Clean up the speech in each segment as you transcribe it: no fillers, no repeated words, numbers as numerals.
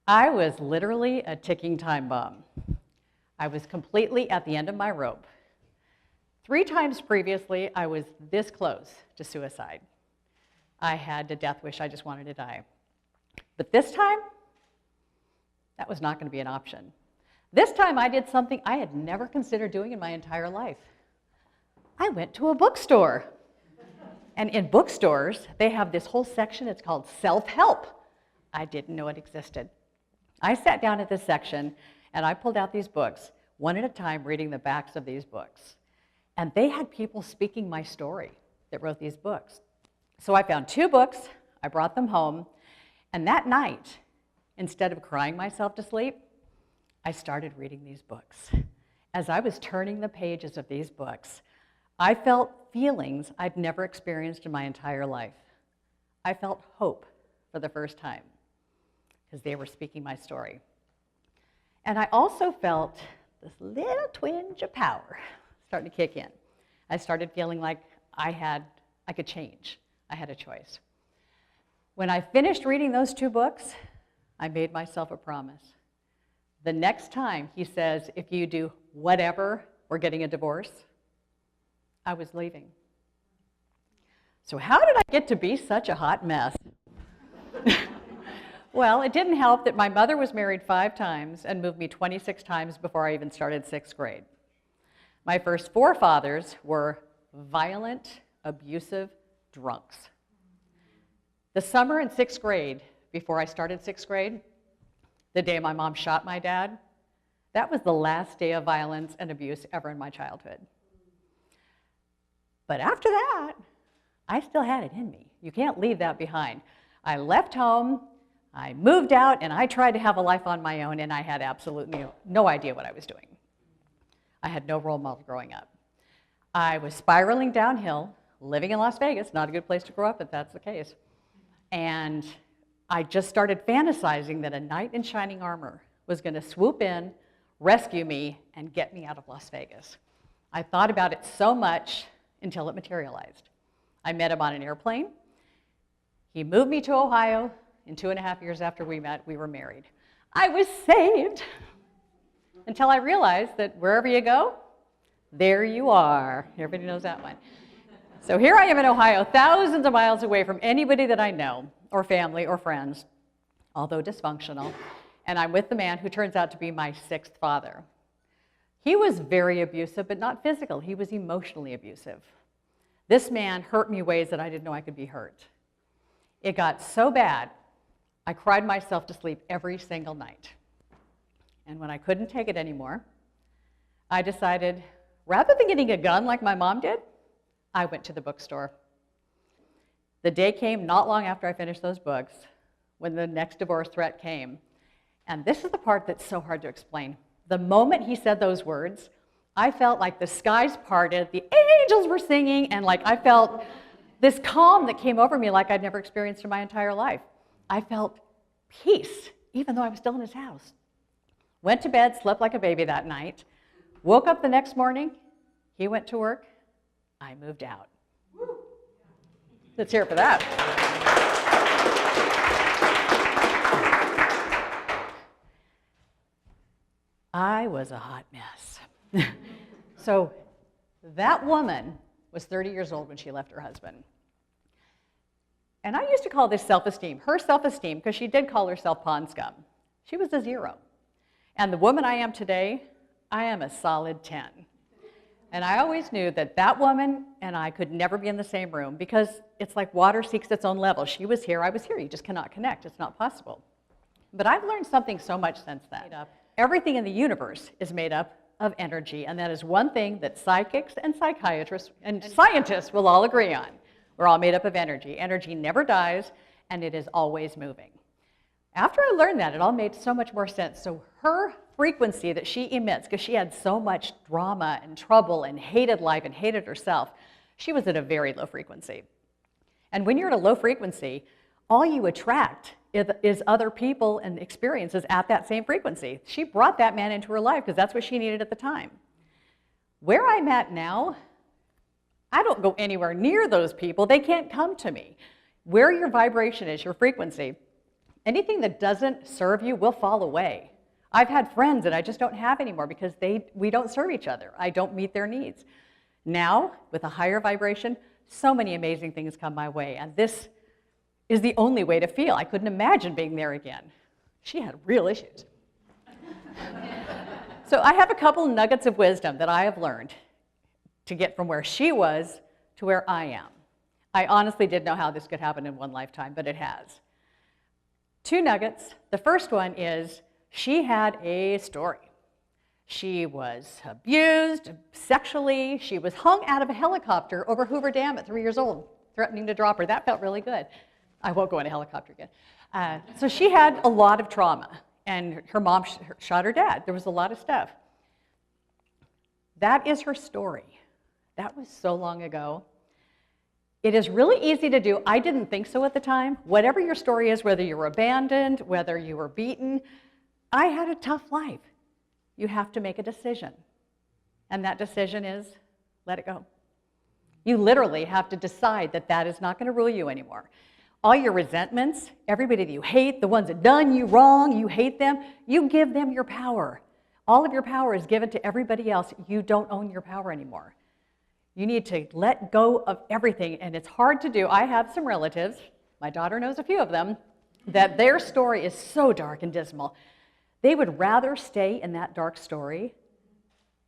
I was literally a ticking time bomb. I was completely at the end of my rope. 3 times previously, I was this close to suicide. I had a death wish, I just wanted to die. But this time, that was not going to be an option. This time I did something I had never considered doing in my entire life. I went to a bookstore. And in bookstores, they have this whole section, it's called self-help. I didn't know it existed. I sat down at this section and I pulled out these books, one at a time, reading the backs of these books. And they had people speaking my story that wrote these books. So I found 2 books, I brought them home, and that night, instead of crying myself to sleep, I started reading these books. As I was turning the pages of these books, I felt feelings I'd never experienced in my entire life. I felt hope for the first time because they were speaking my story. And I also felt this little twinge of power starting to kick in. I started feeling like I could change. I had a choice. When I finished reading those 2 books, I made myself a promise. The next time he says, if you do whatever, we're getting a divorce, I was leaving. So how did I get to be such a hot mess? Well, it didn't help that my mother was married 5 times and moved me 26 times before I even started 6th grade. My first forefathers were violent, abusive drunks. The summer in 6th grade, before I started 6th grade, the day my mom shot my dad, that was the last day of violence and abuse ever in my childhood. But after that, I still had it in me. You can't leave that behind. I left home, I moved out, and I tried to have a life on my own, and I had absolutely no idea what I was doing. I had no role model growing up. I was spiraling downhill, living in Las Vegas, not a good place to grow up if that's the case. And I just started fantasizing that a knight in shining armor was going to swoop in, rescue me, and get me out of Las Vegas. I thought about it so much until it materialized. I met him on an airplane. He moved me to Ohio. In 2.5 years after we met, we were married. I was saved until I realized that wherever you go, there you are. Everybody knows that one. So here I am in Ohio, thousands of miles away from anybody that I know, or family, or friends, although dysfunctional, and I'm with the man who turns out to be my 6th father. He was very abusive, but not physical. He was emotionally abusive. This man hurt me ways that I didn't know I could be hurt. It got so bad, I cried myself to sleep every single night. And when I couldn't take it anymore, I decided, rather than getting a gun like my mom did, I went to the bookstore. The day came not long after I finished those books when the next divorce threat came. And this is the part that's so hard to explain. The moment he said those words, I felt like the skies parted, the angels were singing, and like I felt this calm that came over me like I'd never experienced in my entire life. I felt peace, even though I was still in his house. Went to bed, slept like a baby that night, woke up the next morning, he went to work, I moved out. Let's hear it for that. I was a hot mess. So that woman was 30 years old when she left her husband. And I used to call this self-esteem, her self-esteem, because she did call herself pond scum. She was a 0. And the woman I am today, I am a solid 10. And I always knew that that woman and I could never be in the same room because it's like water seeks its own level. She was here, I was here. You just cannot connect. It's not possible. But I've learned something so much since then. Everything in the universe is made up of energy, and that is one thing that psychics and psychiatrists and scientists will all agree on. We're all made up of energy. Energy never dies, and it is always moving. After I learned that, it all made so much more sense. So her frequency that she emits, because she had so much drama and trouble and hated life and hated herself, she was at a very low frequency. And when you're at a low frequency, all you attract is other people and experiences at that same frequency. She brought that man into her life because that's what she needed at the time. Where I'm at now, I don't go anywhere near those people. They can't come to me. Where your vibration is, your frequency, Anything that doesn't serve you will fall away. I've had friends that I just don't have anymore because we don't serve each other. I don't meet their needs. Now, with a higher vibration, so many amazing things come my way, and this is the only way to feel. I couldn't imagine being there again. She had real issues. So I have a couple nuggets of wisdom that I have learned to get from where she was to where I am. I honestly didn't know how this could happen in one lifetime, but it has. 2 nuggets. The first one is she had a story. She was abused sexually. She was hung out of a helicopter over Hoover Dam at 3 years old, threatening to drop her. That felt really good. I won't go in a helicopter again. So she had a lot of trauma, and her mom shot her dad. There was a lot of stuff. That is her story. That was so long ago. It is really easy to do. I didn't think so at the time. Whatever your story is, whether you were abandoned, whether you were beaten, I had a tough life. You have to make a decision. And that decision is, let it go. You literally have to decide that that is not going to rule you anymore. All your resentments, everybody that you hate, the ones that done you wrong, you hate them, you give them your power. All of your power is given to everybody else. You don't own your power anymore. You need to let go of everything, and it's hard to do. I have some relatives, my daughter knows a few of them, that their story is so dark and dismal. They would rather stay in that dark story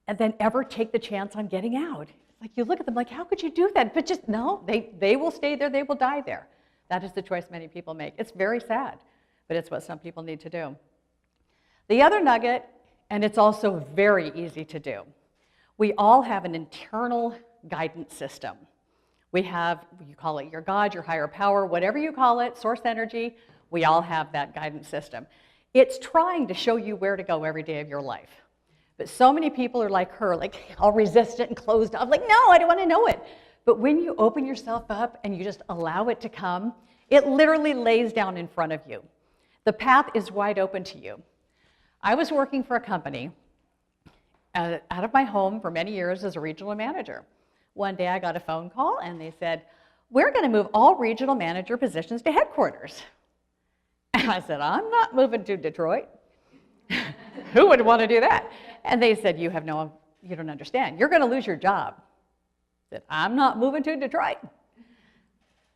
and then ever take the chance on getting out. Like, you look at them like, how could you do that? But just, no, they will stay there, they will die there. That is the choice many people make. It's very sad, but it's what some people need to do. The other nugget, and it's also very easy to do, we all have an internal guidance system. We have, you call it your God, your higher power, whatever you call it, source energy, we all have that guidance system. It's trying to show you where to go every day of your life. But so many people are like her, like all resistant and closed off, like, no, I don't want to know it. But when you open yourself up and you just allow it to come, it literally lays down in front of you. The path is wide open to you. I was working for a company out of my home for many years as a regional manager. One day I got a phone call and they said, we're going to move all regional manager positions to headquarters. And I said, I'm not moving to Detroit. Who would want to do that? And they said, you don't understand. You're going to lose your job. I said, I'm not moving to Detroit.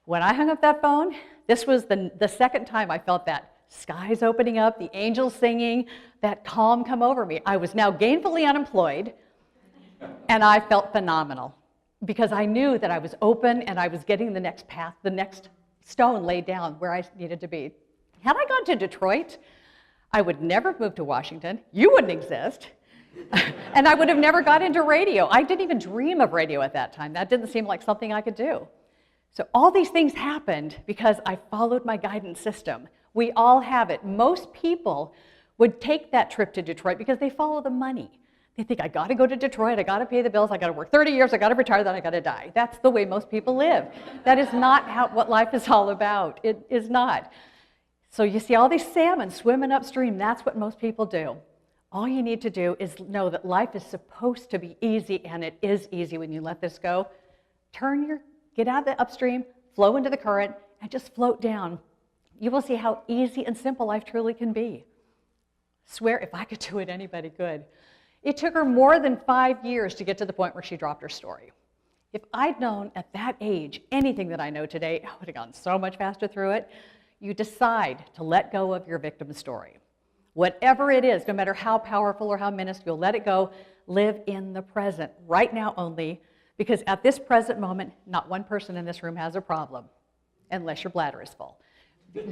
When I hung up that phone, this was the second time I felt that skies opening up, the angels singing, that calm come over me. I was now gainfully unemployed, and I felt phenomenal because I knew that I was open and I was getting the next path, the next stone laid down where I needed to be. Had I gone to Detroit, I would never have moved to Washington. You wouldn't exist. And I would have never got into radio. I didn't even dream of radio at that time. That didn't seem like something I could do. So all these things happened because I followed my guidance system. We all have it. Most people would take that trip to Detroit because they follow the money. They think, I got to go to Detroit, I got to pay the bills, I got to work 30 years, I got to retire, then I got to die. That's the way most people live. That is not what life is all about. It is not. So you see all these salmon swimming upstream. That's what most people do. All you need to do is know that life is supposed to be easy, and it is easy when you let this go. Get out of the upstream, flow into the current, and just float down. You will see how easy and simple life truly can be. Swear, if I could do it, anybody could. It took her more than 5 years to get to the point where she dropped her story. If I'd known at that age anything that I know today, I would have gone so much faster through it. You decide to let go of your victim story. Whatever it is, no matter how powerful or how minuscule, let it go. Live in the present, right now only, because at this present moment, not one person in this room has a problem, unless your bladder is full. We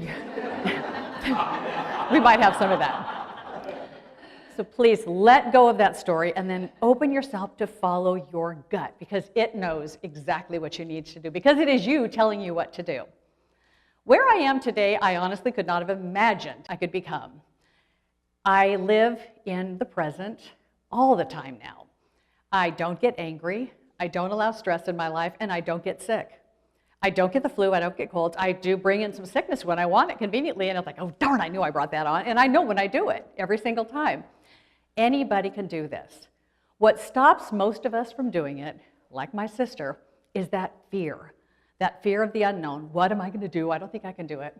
might have some of that. So please let go of that story and then open yourself to follow your gut, because it knows exactly what you need to do, because it is you telling you what to do. Where I am today, I honestly could not have imagined I could become. I live in the present all the time now. I don't get angry, I don't allow stress in my life, and I don't get sick. I don't get the flu, I don't get colds. I do bring in some sickness when I want it conveniently, and it's like, oh darn, I knew I brought that on, and I know when I do it, every single time. Anybody can do this. What stops most of us from doing it, like my sister, is that fear of the unknown. What am I going to do? I don't think I can do it.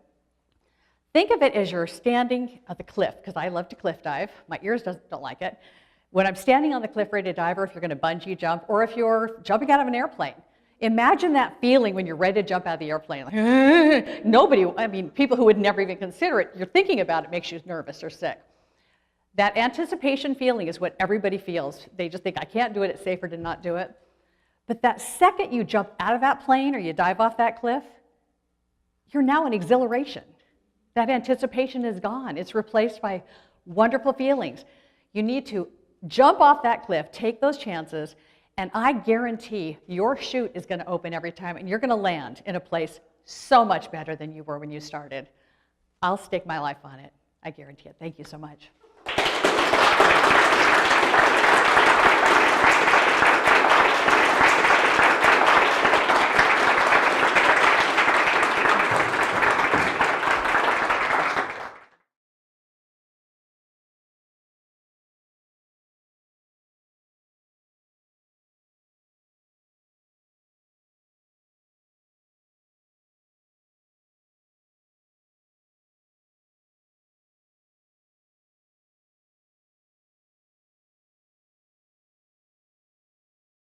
Think of it as you're standing at the cliff, because I love to cliff dive. My ears don't like it. When I'm standing on the cliff ready to dive, or if you're going to bungee jump, or if you're jumping out of an airplane, imagine that feeling when you're ready to jump out of the airplane. Like, nobody, I mean, people who would never even consider it, you're thinking about it makes you nervous or sick. That anticipation feeling is what everybody feels. They just think, I can't do it, it's safer to not do it. But that second you jump out of that plane or you dive off that cliff, you're now in exhilaration. That anticipation is gone. It's replaced by wonderful feelings. You need to jump off that cliff, take those chances, and I guarantee your chute is going to open every time, and you're going to land in a place so much better than you were when you started. I'll stake my life on it. I guarantee it. Thank you so much.